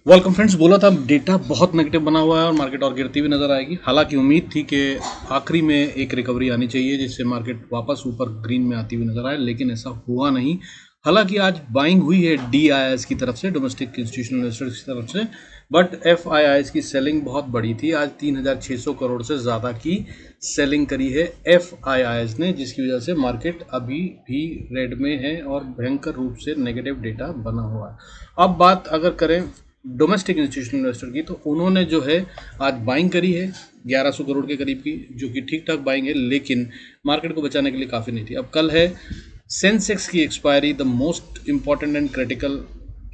Welcome friends. बोला था data बहुत नेगेटिव बना हुआ है और मार्केट और गिरती हुई नजर आएगी। हालांकि उम्मीद थी कि आखिरी में एक रिकवरी आनी चाहिए जिससे मार्केट वापस ऊपर ग्रीन में आती हुई नजर आए, लेकिन ऐसा हुआ नहीं। हालांकि आज बाइंग हुई है DIIs की तरफ से, डोमेस्टिक इंस्टीट्यूशनल इन्वेस्टर्स की तरफ से, बट FIIs की सेलिंग बहुत बड़ी थी। आज 3600 करोड़ से ज़्यादा की सेलिंग करी है FIIs ने, जिसकी वजह से मार्केट अभी भी रेड में है और भयंकर रूप से नेगेटिव डेटा बना हुआ है। अब बात अगर करें डोमेस्टिक इंस्टीट्यूशनल इन्वेस्टर की, तो उन्होंने जो है आज बाइंग करी है 1100 करोड़ के करीब की, जो कि ठीक ठाक बाइंग है, लेकिन मार्केट को बचाने के लिए काफ़ी नहीं थी। अब कल है सेंसेक्स की expiry, the most important and critical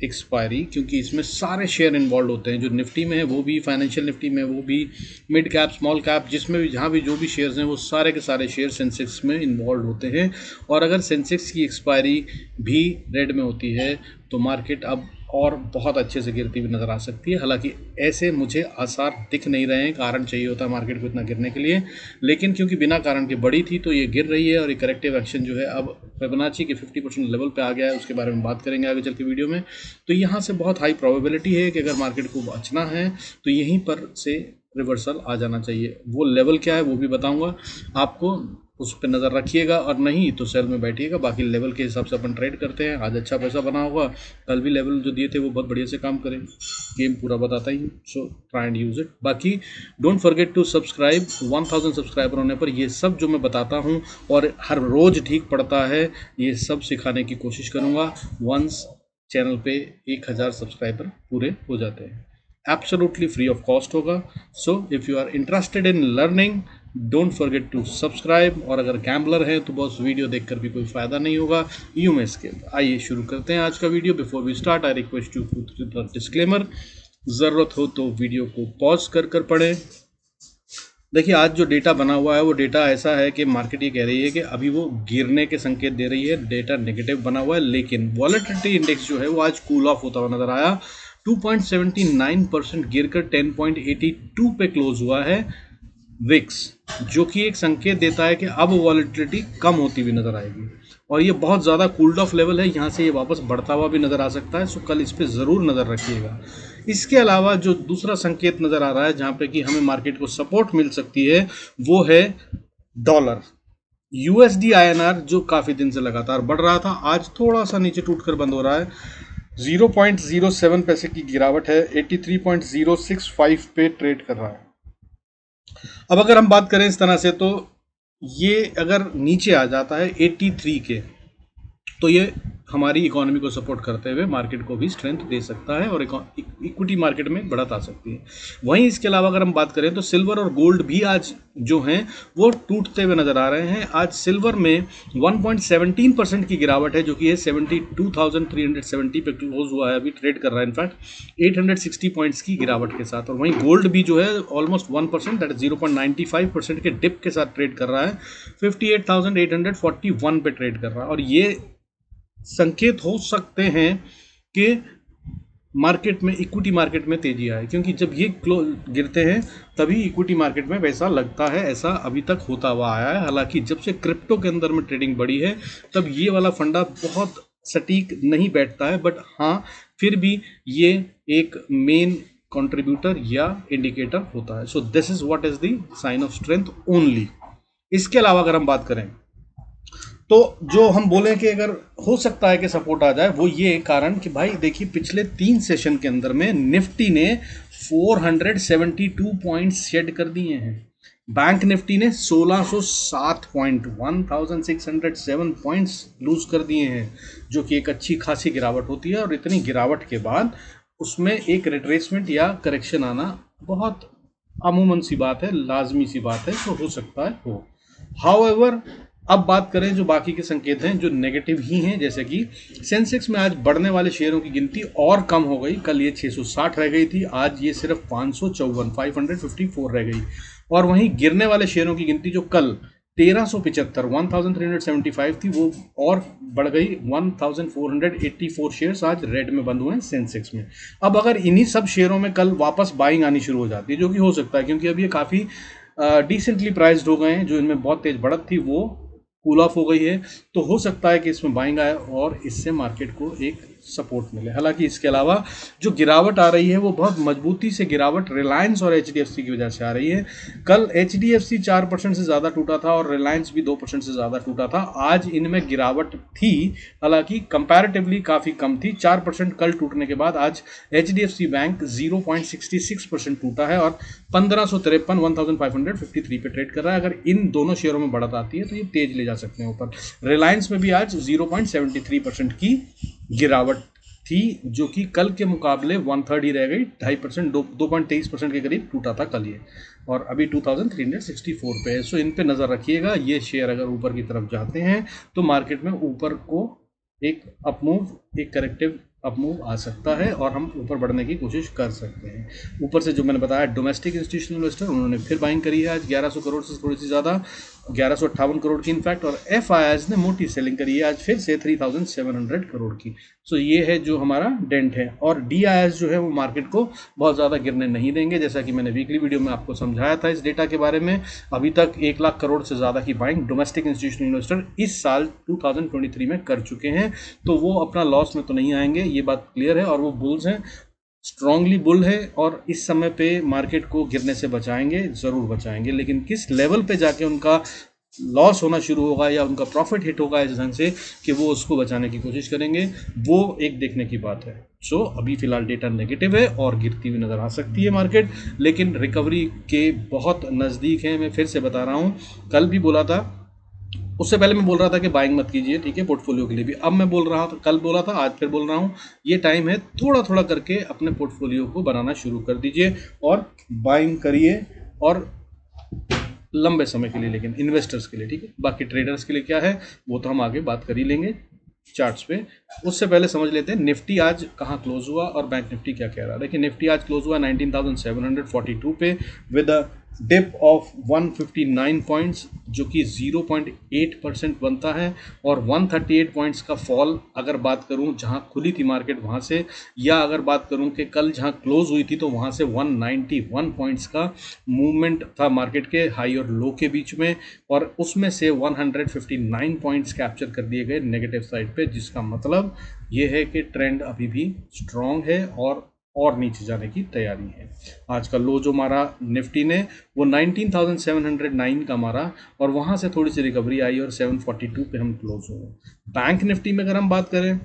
expiry, क्योंकि इसमें सारे शेयर इन्वॉल्व होते हैं। जो निफ्टी में है वो भी, फाइनेंशियल निफ्टी में वो भी, मिड कैप स्मॉल कैप, जिसमें भी जहाँ भी जो भी शेयर्स हैं वो सारे के सारे शेयर सेंसेक्स में इन्वॉल्व होते हैं। और अगर सेंसेक्स की एक्सपायरी भी रेड में होती है तो मार्केट अब और बहुत अच्छे से गिरती हुई नज़र आ सकती है। हालांकि ऐसे मुझे आसार दिख नहीं रहे हैं, कारण चाहिए होता है मार्केट को इतना गिरने के लिए, लेकिन क्योंकि बिना कारण के बढ़ी थी तो ये गिर रही है। और ये करेक्टिव एक्शन जो है अब फिबोनाची के 50% लेवल पे आ गया है, उसके बारे में बात करेंगे आगे चल के वीडियो में। तो यहाँ से बहुत हाई प्रोबेबिलिटी है कि अगर मार्केट को बचना है तो यहीं पर से रिवर्सल आ जाना चाहिए। वो लेवल क्या है वो भी बताऊंगा आपको, उस पर नज़र रखिएगा, और नहीं तो सेल में बैठिएगा। बाकी लेवल के हिसाब से अपन ट्रेड करते हैं। आज अच्छा पैसा बना होगा, कल भी लेवल जो दिए थे वो बहुत बढ़िया से काम करें। गेम पूरा बताता ही, so try and use it. बाकी don't forget to subscribe. 1000 subscriber होने पर ये सब जो मैं बताता हूँ और हर रोज़ ठीक पड़ता है, ये सब सिखाने की कोशिश करूँगा वंस चैनल पे 1000 सब्सक्राइबर पूरे हो जाते हैं। एब्सोल्युटली फ्री ऑफ कॉस्ट होगा। So if you are interested in learning, don't forget to subscribe. और अगर गैम्बलर है तो बस वीडियो देखकर भी कोई फायदा नहीं होगा, यू मे स्किप। आइए शुरू करते हैं आज का video. Before we start, I request you to disclaimer, ज़रूरत हो तो वीडियो को पॉज कर पढ़ें। देखिए, आज जो डेटा बना हुआ है वो डेटा ऐसा है कि मार्केट ये कह रही है कि अभी वो गिरने के संकेत दे रही है, डेटा नेगेटिव बना हुआ है, लेकिन वॉलेटिलिटी इंडेक्स जो है वो आज कूल ऑफ होता हुआ नजर आया। 2.79% गिरकर 10.82 पे क्लोज हुआ है विक्स, जो कि एक संकेत देता है कि अब वॉलेटिलिटी कम होती हुई नजर आएगी और ये बहुत ज़्यादा कूल्ड ऑफ लेवल है। यहाँ से ये वापस बढ़ता हुआ भी नज़र आ सकता है, सो कल इस पर ज़रूर नज़र रखिएगा। इसके अलावा जो दूसरा संकेत नज़र आ रहा है जहाँ पे कि हमें मार्केट को सपोर्ट मिल सकती है, वो है डॉलर USD INR, जो काफ़ी दिन से लगातार बढ़ रहा था, आज थोड़ा सा नीचे टूटकर बंद हो रहा है। 0.07 पैसे की गिरावट है, 83.065 पे ट्रेड कर रहा है। अब अगर हम बात करें इस तरह से, तो ये अगर नीचे आ जाता है 83 के, तो ये हमारी इकोनॉमी को सपोर्ट करते हुए मार्केट को भी स्ट्रेंथ दे सकता है और इक्विटी मार्केट में बढ़त आ सकती है। वहीं इसके अलावा अगर हम बात करें तो सिल्वर और गोल्ड भी आज जो हैं वो टूटते हुए नजर आ रहे हैं। आज सिल्वर में 1.17% की गिरावट है, जो कि है 72,370 पे क्लोज हुआ है, अभी ट्रेड कर रहा है इनफैक्ट 860 पॉइंट्स की गिरावट के साथ। और वहीं गोल्ड भी जो है ऑलमोस्ट 1%, दैट इज 0.95% के डिप के साथ ट्रेड कर रहा है, 58,841 पे ट्रेड कर रहा है। और ये संकेत हो सकते हैं कि मार्केट में, इक्विटी मार्केट में तेजी आए, क्योंकि जब ये गिरते हैं तभी इक्विटी मार्केट में पैसा लगता है। ऐसा अभी तक होता हुआ आया है। हालांकि जब से क्रिप्टो के अंदर में ट्रेडिंग बढ़ी है तब ये वाला फंडा बहुत सटीक नहीं बैठता है, बट हाँ फिर भी ये एक मेन कंट्रीब्यूटर या इंडिकेटर होता है। So this is what is the sign of strength only. इसके अलावा अगर हम बात करें तो जो हम बोले कि अगर हो सकता है कि सपोर्ट आ जाए, वो ये कारण कि भाई देखिए, पिछले 3 सेशन के अंदर में निफ्टी ने 472 पॉइंट्स शेड कर दिए हैं, बैंक निफ्टी ने 1607 पॉइंट 1607 पॉइंट्स लूज कर दिए हैं, जो कि एक अच्छी खासी गिरावट होती है। और इतनी गिरावट के बाद उसमें एक रिट्रेसमेंट या करेक्शन आना बहुत अमूमन सी बात है, लाजमी सी बात है, तो हो सकता है हो। हाउएवर, अब बात करें जो बाकी के संकेत हैं जो नेगेटिव ही हैं, जैसे कि सेंसेक्स में आज बढ़ने वाले शेयरों की गिनती और कम हो गई। कल ये 660 रह गई थी, आज ये सिर्फ 554 रह गई। और वहीं गिरने वाले शेयरों की गिनती जो कल 1375 थी, वो और बढ़ गई 1484 शेयर्स आज रेड में बंद हुए हैं सेंसेक्स में। अब अगर इन्हीं सब शेयरों में कल वापस बाइंग आनी शुरू हो जाती है, जो कि हो सकता है क्योंकि अब ये काफ़ी डिसेंटली प्राइस्ड हो गए हैं, जो इनमें बहुत तेज बढ़त थी वो कूल ऑफ हो गई है, तो हो सकता है कि इसमें बाइंग आए और इससे मार्केट को एक सपोर्ट मिले। हालांकि इसके अलावा जो गिरावट आ रही है वो बहुत मजबूती से गिरावट रिलायंस और एचडीएफसी की वजह से आ रही है। कल एचडीएफसी 4% से ज़्यादा टूटा था और रिलायंस भी 2% से ज़्यादा टूटा था। आज इनमें गिरावट थी, हालांकि कंपैरेटिवली काफ़ी कम थी। 4% कल टूटने के बाद आज एचडीएफसी बैंक 0.66% टूटा है और 1553 पे ट्रेड कर रहा है। अगर इन दोनों शेयरों में बढ़त आती है तो ये तेज ले जा सकते हैं ऊपर। रिलायंस में भी आज 0.73% की गिरावट थी, जो कि कल के मुकाबले 1/3 ही रह गई। 2.5% 2.23% के करीब टूटा था कल ये, और अभी 2364 पे है। सो इन पे नज़र रखिएगा। ये शेयर अगर ऊपर की तरफ जाते हैं तो मार्केट में ऊपर को एक अपमूव, एक करेक्टिव अपमूव आ सकता है और हम ऊपर बढ़ने की कोशिश कर सकते हैं। ऊपर से जो मैंने बताया, डोमेस्टिक इंस्टीट्यूशनल इन्वेस्टर उन्होंने फिर बाइंग करी है आज 1100 करोड़ से थोड़ी सी ज़्यादा, 1158 करोड़ की इनफैक्ट, और एफआईआईज ने मोटी सेलिंग करी है आज फिर से 3700 करोड़ की। सो ये है जो हमारा डेंट है। और डीआईएस जो है वो मार्केट को बहुत ज़्यादा गिरने नहीं देंगे, जैसा कि मैंने वीकली वीडियो में आपको समझाया था इस डेटा के बारे में। अभी तक 1 लाख करोड़ से ज़्यादा की बाइंग डोमेस्टिक इंस्टीट्यूशनल इन्वेस्टर इस साल 2023 में कर चुके हैं, तो वो अपना लॉस में तो नहीं आएंगे, ये बात क्लियर है। और वो बुल्स हैं, स्ट्रांगली बुल है, और इस समय पे मार्केट को गिरने से बचाएंगे, ज़रूर बचाएंगे। लेकिन किस लेवल पे जाके उनका लॉस होना शुरू होगा या उनका प्रॉफिट हिट होगा इस ढंग से कि वो उसको बचाने की कोशिश करेंगे, वो एक देखने की बात है। सो अभी फिलहाल डेटा नेगेटिव है और गिरती हुई नज़र आ सकती है मार्केट, लेकिन रिकवरी के बहुत नज़दीक है। मैं फिर से बता रहा हूँ, कल भी बोला था, उससे पहले मैं बोल रहा था कि बाइंग मत कीजिए, ठीक है, पोर्टफोलियो के लिए भी। अब मैं बोल रहा था, कल बोला था, आज फिर बोल रहा हूँ, ये टाइम है थोड़ा थोड़ा करके अपने पोर्टफोलियो को बनाना शुरू कर दीजिए और बाइंग करिए, और लंबे समय के लिए, लेकिन इन्वेस्टर्स के लिए, ठीक है। बाकी ट्रेडर्स के लिए क्या है वो तो हम आगे बात कर ही लेंगे चार्ट्स पे। उससे पहले समझ लेते हैं निफ्टी आज कहाँ क्लोज हुआ और बैंक निफ्टी क्या कह रहा है। देखिए, निफ्टी आज क्लोज हुआ 19,742 पे with a dip of 159 points, जो कि 0.8% बनता है, और 138 पॉइंट्स का फॉल अगर बात करूं जहां खुली थी मार्केट वहां से, या अगर बात करूं कि कल जहां क्लोज हुई थी तो वहां से 191 पॉइंट्स का मूवमेंट था मार्केट के हाई और लो के बीच में, और उसमें से 159 पॉइंट्स कैप्चर कर दिए गए नेगेटिव साइड पे, जिसका मतलब ये है कि ट्रेंड अभी भी स्ट्रॉन्ग है और नीचे जाने की तैयारी है। आज का लो जो मारा निफ्टी ने वो 19,709 का मारा, और वहाँ से थोड़ी सी रिकवरी आई और 742 पे हम क्लोज हुए। बैंक निफ्टी में अगर हम बात करें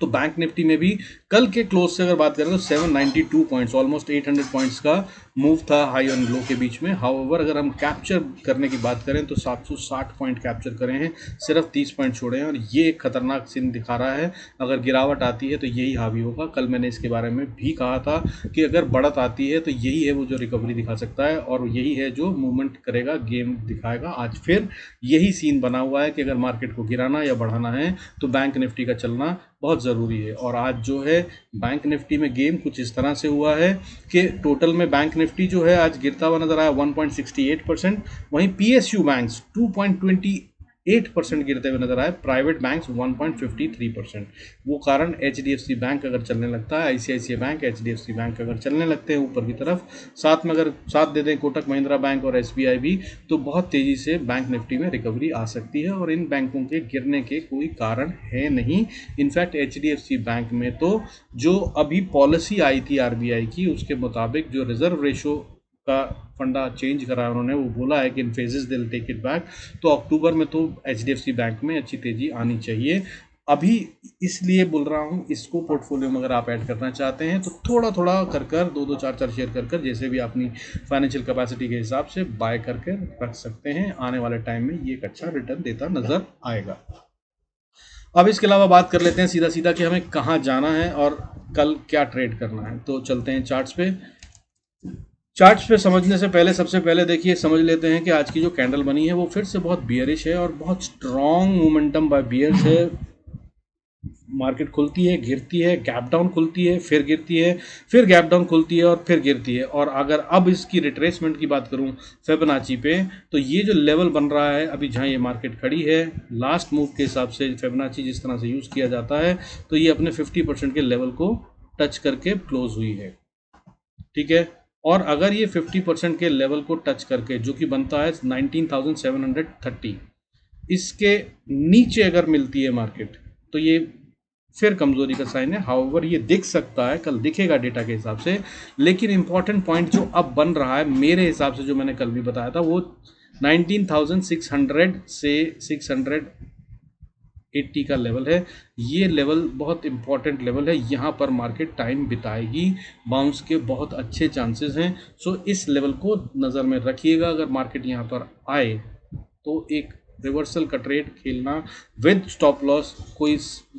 तो बैंक निफ्टी में भी कल के क्लोज से अगर बात करें तो 792 पॉइंट्स, ऑलमोस्ट 800 पॉइंट्स का मूव था हाई और लो के बीच में। हाउएवर अगर हम कैप्चर करने की बात करें तो 760 पॉइंट कैप्चर करे हैं, सिर्फ 30 पॉइंट छोड़े हैं, और ये एक खतरनाक सीन दिखा रहा है। अगर गिरावट आती है तो यही हावी होगा। कल मैंने इसके बारे में भी कहा था कि अगर बढ़त आती है तो यही है वो जो रिकवरी दिखा सकता है, और यही है जो मूवमेंट करेगा, गेम दिखाएगा। आज फिर यही सीन बना हुआ है कि अगर मार्केट को गिराना या बढ़ाना है तो बैंक निफ्टी का चलना बहुत ज़रूरी है। और आज जो है बैंक निफ्टी में गेम कुछ इस तरह से हुआ है कि टोटल में बैंक निफ्टी जो है आज गिरता हुआ नजर आया 1.68%, वहीं पीएसयू बैंक्स 2.28% गिरते हुए नजर आए, प्राइवेट बैंक्स 1.53%। वो कारण एचडीएफसी बैंक अगर चलने लगता है, आईसीआईसीआई बैंक, एचडीएफसी बैंक अगर चलने लगते हैं ऊपर की तरफ, साथ में अगर साथ दे दें कोटक महिंद्रा बैंक और एसबीआई भी, तो बहुत तेज़ी से बैंक निफ्टी में रिकवरी आ सकती है, और इन बैंकों के गिरने के कोई कारण है नहीं। इनफैक्ट एचडीएफसी बैंक में तो जो अभी पॉलिसी आई थी आरबीआई की, उसके मुताबिक जो रिजर्व रेशो का फंडा चेंज करा है उन्होंने, वो बोला है कि in phases they will take it back. तो अक्टूबर में तो एचडीएफसी बैंक में अच्छी तेज़ी आनी चाहिए। अभी इसलिए बोल रहा हूँ, इसको पोर्टफोलियो में अगर आप ऐड करना चाहते हैं तो थोड़ा थोड़ा कर कर 2-2 4-4 शेयर कर जैसे भी अपनी फाइनेंशियल कैपेसिटी के हिसाब से बाय करके रख सकते हैं। आने वाले टाइम में ये एक अच्छा रिटर्न देता नज़र आएगा। अब इसके अलावा बात कर लेते हैं सीधा सीधा कि हमें कहाँ जाना है और कल क्या ट्रेड करना है। तो चलते हैं चार्ट्स पे। चार्ट्स पे समझने से पहले सबसे पहले देखिए समझ लेते हैं कि आज की जो कैंडल बनी है वो फिर से बहुत बियरिश है और बहुत स्ट्रॉन्ग मोमेंटम बाय बियर्स है। मार्केट खुलती है, गिरती है, गैप डाउन खुलती है, फिर गिरती है, फिर गैप डाउन खुलती है और फिर गिरती है। और अगर अब इसकी रिट्रेसमेंट की बात करूं फिबोनाची पे, तो ये जो लेवल बन रहा है अभी जहां ये मार्केट खड़ी है, लास्ट मूव के हिसाब से फिबोनाची जिस तरह से यूज़ किया जाता है, तो ये अपने 50% के लेवल को टच करके क्लोज हुई है, ठीक है। और अगर ये 50% के लेवल को टच करके, जो कि बनता है 19,730, इसके नीचे अगर मिलती है मार्केट, तो ये फिर कमजोरी का साइन है। हाउएवर ये दिख सकता है, कल दिखेगा डेटा के हिसाब से, लेकिन इंपॉर्टेंट पॉइंट जो अब बन रहा है मेरे हिसाब से, जो मैंने कल भी बताया था, वो 19,600 से 680 का लेवल है। ये लेवल बहुत इंपॉर्टेंट लेवल है, यहाँ पर मार्केट टाइम बिताएगी, बाउंस के बहुत अच्छे चांसेस हैं। सो इस लेवल को नज़र में रखिएगा। अगर मार्केट यहाँ पर आए तो एक रिवर्सल का ट्रेड खेलना विद स्टॉप लॉस कोई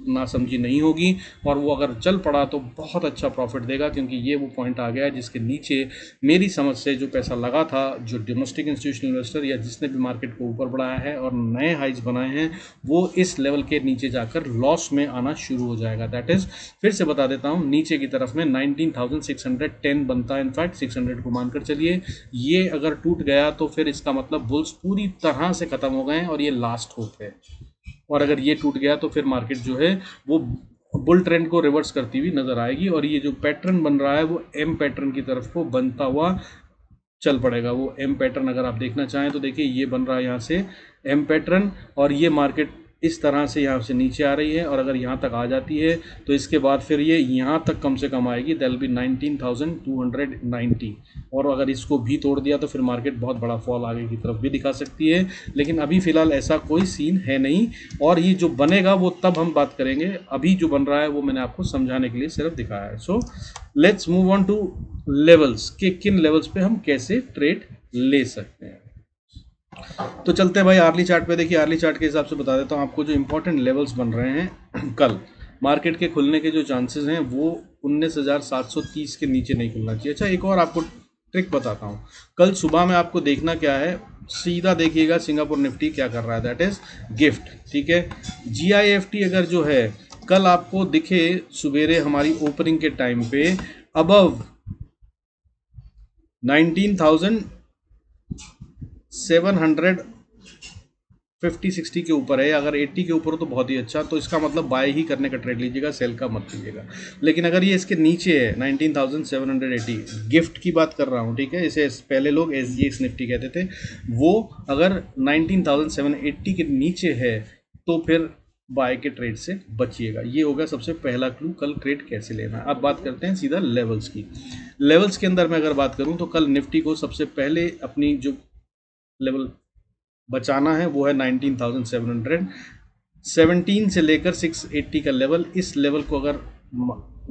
नासमझी नहीं होगी, और वो अगर चल पड़ा तो बहुत अच्छा प्रॉफिट देगा, क्योंकि ये वो पॉइंट आ गया है जिसके नीचे मेरी समझ से जो पैसा लगा था, जो डोमेस्टिक इंस्टीट्यूशनल इन्वेस्टर या जिसने भी मार्केट को ऊपर बढ़ाया है और नए हाइज बनाए हैं, वो इस लेवल के नीचे जाकर लॉस में आना शुरू हो जाएगा। दैट इज, फिर से बता देता हूँ, नीचे की तरफ में 19,610 बनता है, इनफैक्ट 600 को मानकर चलिए। ये अगर टूट गया तो फिर इसका मतलब बुल्स पूरी तरह से खत्म हो गए और ये लास्ट होप है। और अगर ये टूट गया तो फिर मार्केट जो है वो बुल ट्रेंड को रिवर्स करती हुई नजर आएगी, और ये जो पैटर्न बन रहा है वो एम पैटर्न की तरफ को बनता हुआ चल पड़ेगा। वो एम पैटर्न अगर आप देखना चाहें तो देखिए, ये बन रहा है यहाँ से एम पैटर्न, और ये मार्केट इस तरह से यहाँ से नीचे आ रही है, और अगर यहाँ तक आ जाती है तो इसके बाद फिर ये यहाँ तक कम से कम आएगी, दैट विल बी 19,290, और अगर इसको भी तोड़ दिया तो फिर मार्केट बहुत बड़ा फॉल आगे की तरफ भी दिखा सकती है। लेकिन अभी फ़िलहाल ऐसा कोई सीन है नहीं, और ये जो बनेगा वो तब हम बात करेंगे। अभी जो बन रहा है वो मैंने आपको समझाने के लिए सिर्फ दिखाया है। So let's move on two levels, के किन लेवल्स पे हम कैसे ट्रेड ले सकते हैं। तो चलते हैं भाई आर्ली चार्ट पे। देखिए, आर्ली चार्ट के हिसाब से बता देता हूँ आपको, जो इंपॉर्टेंट लेवल्स बन रहे हैं कल मार्केट के खुलने के जो चांसेस हैं वो 19,730 के नीचे नहीं खुलना चाहिए। अच्छा, एक और आपको ट्रिक बताता हूँ। कल सुबह में आपको देखना क्या है, सीधा देखिएगा सिंगापुर निफ्टी क्या कर रहा है, दैट इज गिफ्ट, ठीक है। GIFT अगर जो है कल आपको दिखे सुबेरे हमारी ओपनिंग के टाइम पे अबव 19,750-60 के ऊपर है, अगर 80 के ऊपर हो तो बहुत ही अच्छा, तो इसका मतलब बाय ही करने का ट्रेड लीजिएगा, सेल का मत लीजिएगा। लेकिन अगर ये इसके नीचे है 19,780, गिफ्ट की बात कर रहा हूँ, ठीक है, इसे पहले लोग SGX निफ्टी कहते थे, वो अगर 19,780 के नीचे है तो फिर बाय के ट्रेड से बचिएगा। ये होगा सबसे पहला क्लू, कल ट्रेड कैसे लेना है। अब बात करते हैं सीधा लेवल्स की। लेवल्स के अंदर मैं अगर बात करूं तो कल निफ्टी को सबसे पहले अपनी जो लेवल बचाना है वो है 19,700, 17 से लेकर 680 का लेवल। इस लेवल को अगर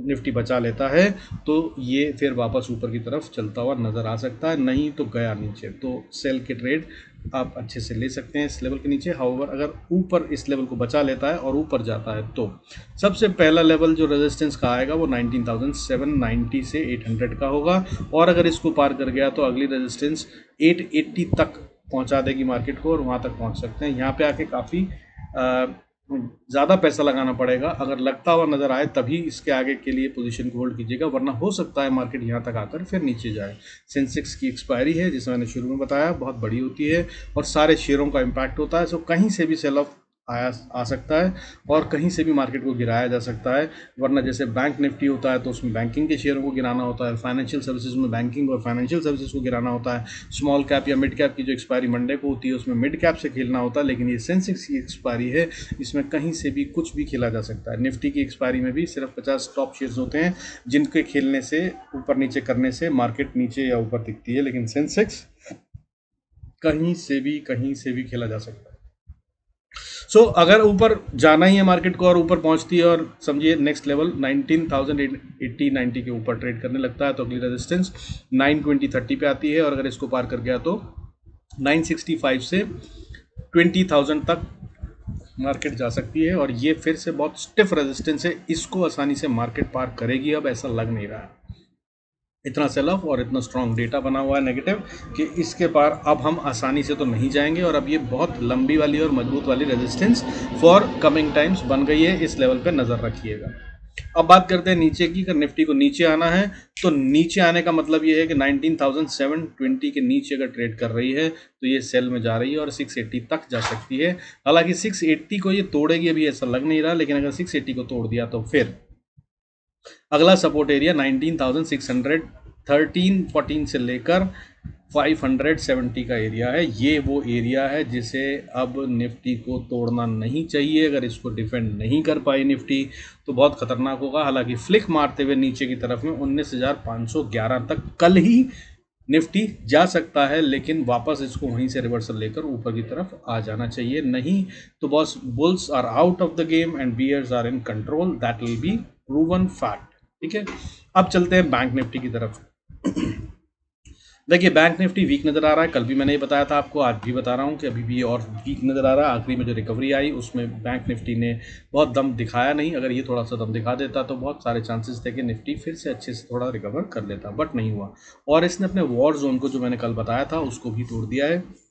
निफ्टी बचा लेता है तो ये फिर वापस ऊपर की तरफ चलता हुआ नज़र आ सकता है, नहीं तो गया नीचे, तो सेल के ट्रेड आप अच्छे से ले सकते हैं इस लेवल के नीचे। हाउएवर अगर ऊपर इस लेवल को बचा लेता है और ऊपर जाता है तो सबसे पहला लेवल जो रेजिस्टेंस का आएगा वो 19,790 से 800 का होगा, और अगर इसको पार कर गया तो अगली रेजिस्टेंस 880 तक पहुंचा देगी मार्केट को, और वहां तक पहुंच सकते हैं। यहाँ पे आके काफ़ी ज़्यादा पैसा लगाना पड़ेगा, अगर लगता हुआ नज़र आए तभी इसके आगे के लिए पोजीशन को होल्ड कीजिएगा, वरना हो सकता है मार्केट यहाँ तक आकर फिर नीचे जाए। सेंसेक्स की एक्सपायरी है, जिसे मैंने शुरू में बताया, बहुत बड़ी होती है और सारे शेयरों का इम्पैक्ट होता है। सो कहीं से भी सेल ऑफ आ सकता है और कहीं से भी मार्केट को गिराया जा सकता है, वरना जैसे बैंक निफ्टी होता है तो उसमें बैंकिंग के शेयरों को गिराना होता है, फाइनेंशियल सर्विसेज में बैंकिंग और फाइनेंशियल सर्विसेज को गिराना होता है, स्मॉल कैप या मिड कैप की जो एक्सपायरी मंडे को होती है उसमें मिड कैप से खेलना होता है। लेकिन ये सेंसेक्स की एक्सपायरी है, इसमें कहीं से भी कुछ भी खेला जा सकता है। निफ्टी की एक्सपायरी में भी सिर्फ 50 टॉप शेयर्स होते हैं जिनके खेलने से, ऊपर नीचे करने से मार्केट नीचे या ऊपर दिखती है, लेकिन सेंसेक्स कहीं से भी खेला जा सकता है। सो अगर ऊपर जाना ही है मार्केट को और ऊपर पहुंचती है और समझिए नेक्स्ट लेवल 19,080-90 के ऊपर ट्रेड करने लगता है तो अगली रेजिस्टेंस 920-30 पे आती है, और अगर इसको पार कर गया तो 965 से 20,000 तक मार्केट जा सकती है, और ये फिर से बहुत स्टिफ रेजिस्टेंस है, इसको आसानी से मार्केट पार करेगी। अब ऐसा लग नहीं रहा है, इतना सेल ऑफ और इतना स्ट्रॉन्ग डेटा बना हुआ है नेगेटिव कि इसके पार अब हम आसानी से तो नहीं जाएंगे, और अब ये बहुत लंबी वाली और मजबूत वाली रेजिस्टेंस फॉर कमिंग टाइम्स बन गई है। इस लेवल पे नज़र रखिएगा। अब बात करते हैं नीचे की। अगर निफ्टी को नीचे आना है तो नीचे आने का मतलब ये है कि 19,720 के नीचे अगर ट्रेड कर रही है तो ये सेल में जा रही है और 680 तक जा सकती है। हालांकि 680 को ये तोड़ेगी अभी ऐसा लग नहीं रहा, लेकिन अगर 680 को तोड़ दिया तो फिर अगला सपोर्ट एरिया 19,600 1314 से लेकर 570 का एरिया है। ये वो एरिया है जिसे अब निफ्टी को तोड़ना नहीं चाहिए। अगर इसको डिफेंड नहीं कर पाई निफ्टी तो बहुत खतरनाक होगा। हालांकि फ्लिक मारते हुए नीचे की तरफ में 19,511 तक कल ही निफ्टी जा सकता है, लेकिन वापस इसको वहीं से रिवर्सल लेकर ऊपर की तरफ आ जाना चाहिए। नहीं तो boss bulls are out of the game and bears are in control, that will be proven fact. ठीक है, अब चलते हैं बैंक निफ्टी की तरफ। देखिए बैंक निफ्टी वीक नज़र आ रहा है। कल भी मैंने ये बताया था आपको, आज भी बता रहा हूँ कि अभी भी और वीक नज़र आ रहा है। आखिरी में जो रिकवरी आई उसमें बैंक निफ्टी ने बहुत दम दिखाया नहीं। अगर ये थोड़ा सा दम दिखा देता तो बहुत सारे चांसेस थे कि निफ्टी फिर से अच्छे से थोड़ा रिकवर कर लेता, बट नहीं हुआ। और इसने अपने वॉर जोन को, जो मैंने कल बताया था, उसको भी तोड़ दिया है।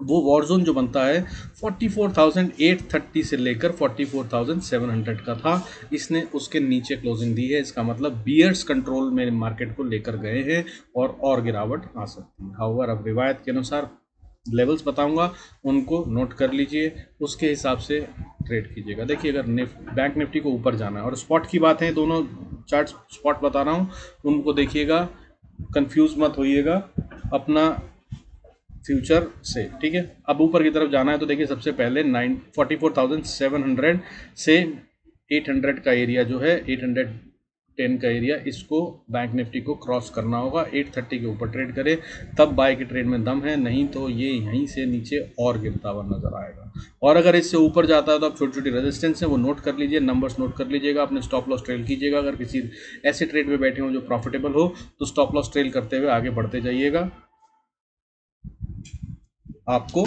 वो वॉर जोन जो बनता है 44,830 से लेकर 44,700 का था, इसने उसके नीचे क्लोजिंग दी है। इसका मतलब बियर्स कंट्रोल में मार्केट को लेकर गए हैं और गिरावट आ सकती है। हाउएवर अब रिवायत के अनुसार लेवल्स बताऊंगा, उनको नोट कर लीजिए, उसके हिसाब से ट्रेड कीजिएगा। देखिए अगर बैंक निफ्टी को ऊपर जाना है, और स्पॉट की बात है, दोनों चार्ट स्पॉट बता रहा हूँ, उनको देखिएगा, कंफ्यूज मत होइएगा अपना फ्यूचर से। ठीक है, अब ऊपर की तरफ जाना है तो देखिए सबसे पहले 44,700 से 800 का एरिया जो है, 810 का एरिया, इसको बैंक निफ्टी को क्रॉस करना होगा। 830 के ऊपर ट्रेड करे तब बाय के ट्रेड में दम है, नहीं तो ये यहीं से नीचे और गिरता हुआ नजर आएगा। और अगर इससे ऊपर जाता है तो आप छोटी छोटी रेजिस्टेंस है वो नोट कर लीजिए, नंबर्स नोट कर लीजिएगा, अपने स्टॉप लॉस ट्रेल कीजिएगा। अगर किसी ऐसे ट्रेड में बैठे हो जो प्रॉफिटेबल हो तो स्टॉप लॉस ट्रेल करते हुए आगे बढ़ते जाइएगा, आपको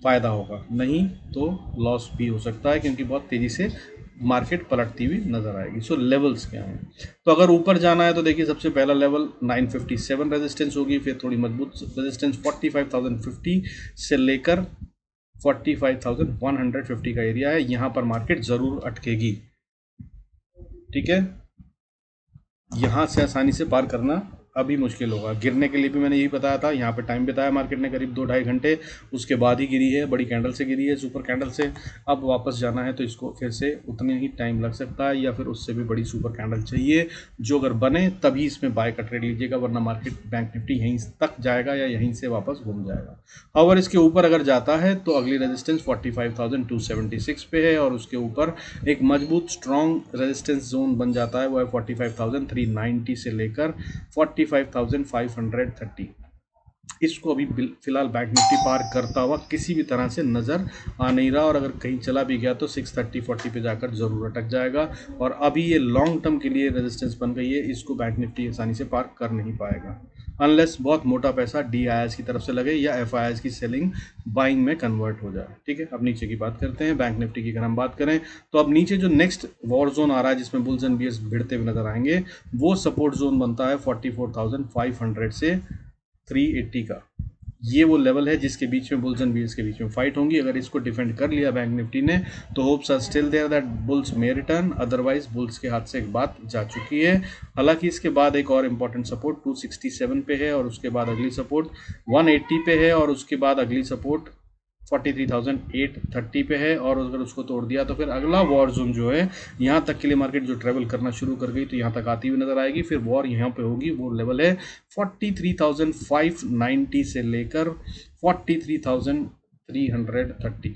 फायदा होगा। नहीं तो लॉस भी हो सकता है, क्योंकि बहुत तेजी से मार्केट पलटती हुई नजर आएगी। सो लेवल्स क्या हैं, तो अगर ऊपर जाना है तो देखिए सबसे पहला लेवल 957 रेजिस्टेंस होगी, फिर थोड़ी मजबूत रेजिस्टेंस 45,050 से लेकर 45,150 का एरिया है। यहां पर मार्केट जरूर अटकेगी। ठीक है, यहां से आसानी से पार करना अभी मुश्किल होगा। गिरने के लिए भी मैंने यही बताया था, यहाँ पे टाइम बिताया मार्केट ने करीब 2-2.5 घंटे, उसके बाद ही गिरी है, बड़ी कैंडल से गिरी है, सुपर कैंडल से। अब वापस जाना है तो इसको फिर से उतने ही टाइम लग सकता है, या फिर उससे भी बड़ी सुपर कैंडल चाहिए, जो अगर बने तभी इसमें बाय का ट्रेड लीजिएगा, वरना मार्केट बैंक निफ्टी यहीं तक जाएगा या यहीं से वापस घूम जाएगा। और इसके ऊपर अगर जाता है तो अगली रेजिस्टेंस 45,276 पे है, और उसके ऊपर एक मजबूत स्ट्रॉन्ग रेजिस्टेंस जोन बन जाता है, वो है 45,390 से लेकर 45,530। इसको अभी फिलहाल बैंक निफ्टी पार करता हुआ किसी भी तरह से नज़र आ नहीं रहा, और अगर कहीं चला भी गया तो 630-40 पे जाकर ज़रूर अटक जाएगा। और अभी ये लॉन्ग टर्म के लिए रेजिस्टेंस बन गई है, इसको बैंक निफ्टी आसानी से पार कर नहीं पाएगा, अनलेस बहुत मोटा पैसा DIs की तरफ से लगे या FIs की सेलिंग बाइंग में कन्वर्ट हो जाए। ठीक है, अब नीचे की बात करते हैं। बैंक निफ्टी की अगर हम बात करें तो अब नीचे जो नेक्स्ट वॉर जोन आ रहा है, जिसमें बुल्स एंड बियर्स भिड़ते हुए नजर आएंगे, वो सपोर्ट जोन बनता है 44,500 से 380 का। ये वो लेवल है जिसके बीच में बुल्स एंड बियर्स के बीच में फाइट होंगी। अगर इसको डिफेंड कर लिया बैंक निफ्टी ने तो hopes are still there that bulls may return, otherwise bulls के हाथ से एक बात जा चुकी है। हालांकि इसके बाद एक और इम्पॉर्टेंट सपोर्ट 267 पे है, और उसके बाद अगली सपोर्ट 180 पे है, और उसके बाद अगली सपोर्ट 43,830 पे है। और अगर उसको तोड़ दिया तो फिर अगला वॉर जोन जो है, यहाँ तक के लिए मार्केट जो ट्रेवल करना शुरू कर गई तो यहाँ तक आती हुई नजर आएगी। फिर वॉर यहाँ पे होगी, वो लेवल है 43,590 से लेकर 43,330,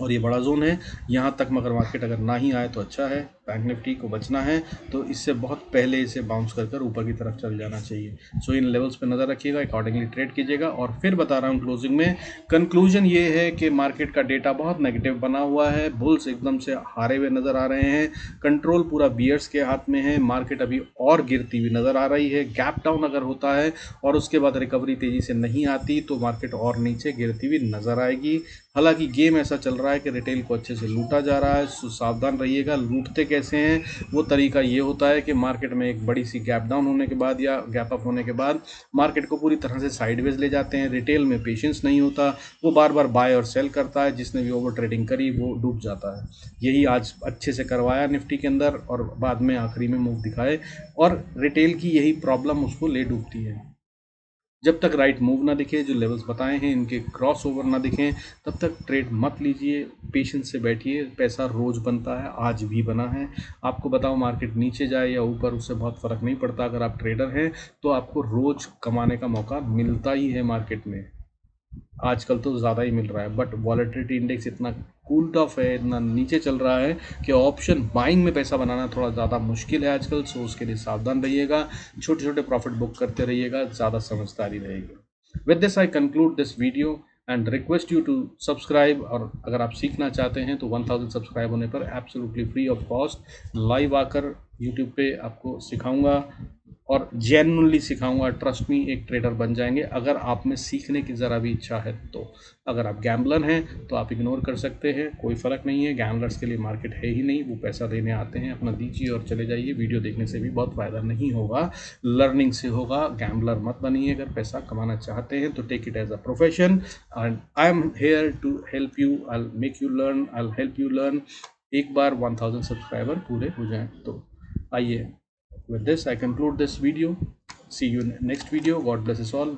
और ये बड़ा जोन है। यहाँ तक मगर मार्केट अगर ना ही आए तो अच्छा है, बैंक निफ्टी को बचना है तो इससे बहुत पहले इसे बाउंस कर ऊपर की तरफ चल जाना चाहिए। सो इन लेवल्स पे नज़र रखिएगा, अकॉर्डिंगली ट्रेड कीजिएगा। और फिर बता रहा हूँ क्लोजिंग में, कंक्लूजन ये है कि मार्केट का डेटा बहुत नेगेटिव बना हुआ है, बुल्स एकदम से हारे हुए नज़र आ रहे हैं, कंट्रोल पूरा बियर्स के हाथ में है, मार्केट अभी और गिरती हुई नज़र आ रही है। गैप डाउन अगर होता है और उसके बाद रिकवरी तेज़ी से नहीं आती तो मार्केट और नीचे गिरती हुई नज़र आएगी। हालांकि गेम ऐसा चल रहा है कि रिटेल को अच्छे से लूटा जा रहा है, सावधान रहिएगा। लूटते कैसे हैं, वो तरीका ये होता है कि मार्केट में एक बड़ी सी गैप डाउन होने के बाद या गैप अप होने के बाद मार्केट को पूरी तरह से साइडवेज ले जाते हैं। रिटेल में पेशेंस नहीं होता, वो बार बार बाय और सेल करता है, जिसने भी ओवर ट्रेडिंग करी वो डूब जाता है। यही आज अच्छे से करवाया निफ्टी के अंदर, और बाद में आखिरी में मूव दिखाए, और रिटेल की यही प्रॉब्लम उसको ले डूबती है। जब तक राइट मूव ना दिखे, जो लेवल्स बताए हैं इनके क्रॉस ओवर ना दिखें, तब तक ट्रेड मत लीजिए, पेशेंस से बैठिए। पैसा रोज बनता है, आज भी बना है। आपको बताओ मार्केट नीचे जाए या ऊपर, उससे बहुत फर्क नहीं पड़ता। अगर आप ट्रेडर हैं तो आपको रोज कमाने का मौका मिलता ही है मार्केट में। आजकल तो ज़्यादा ही मिल रहा है, बट वॉलेटिलिटी इंडेक्स इतना कूल्ड ऑफ है, इतना नीचे चल रहा है कि ऑप्शन बाइंग में पैसा बनाना थोड़ा ज़्यादा मुश्किल है आजकल। सो उसके लिए सावधान रहिएगा, छोटे छोटे प्रॉफिट बुक करते रहिएगा, ज़्यादा समझदारी रहेगी। With this I conclude this video and request you to subscribe. और अगर आप सीखना चाहते हैं तो 1000 सब्सक्राइब होने पर absolutely free of cost live आकर यूट्यूब पे आपको सिखाऊंगा और जेन्युइनली सिखाऊंगा। ट्रस्ट मी, एक ट्रेडर बन जाएंगे अगर आप में सीखने की ज़रा भी इच्छा है तो। अगर आप गैम्बलर हैं तो आप इग्नोर कर सकते हैं, कोई फ़र्क नहीं है। गैम्बलर्स के लिए मार्केट है ही नहीं, वो पैसा देने आते हैं, अपना दीजिए और चले जाइए। वीडियो देखने से भी बहुत फ़ायदा नहीं होगा, लर्निंग से होगा। गैम्बलर मत बनिए। अगर पैसा कमाना चाहते हैं तो take it as a profession and I am here to help you. I make you learn, I help you learn. एक बार 1000 सब्सक्राइबर पूरे हो जाएं तो आइए। With this, I conclude this video. See you in next video. God bless us all.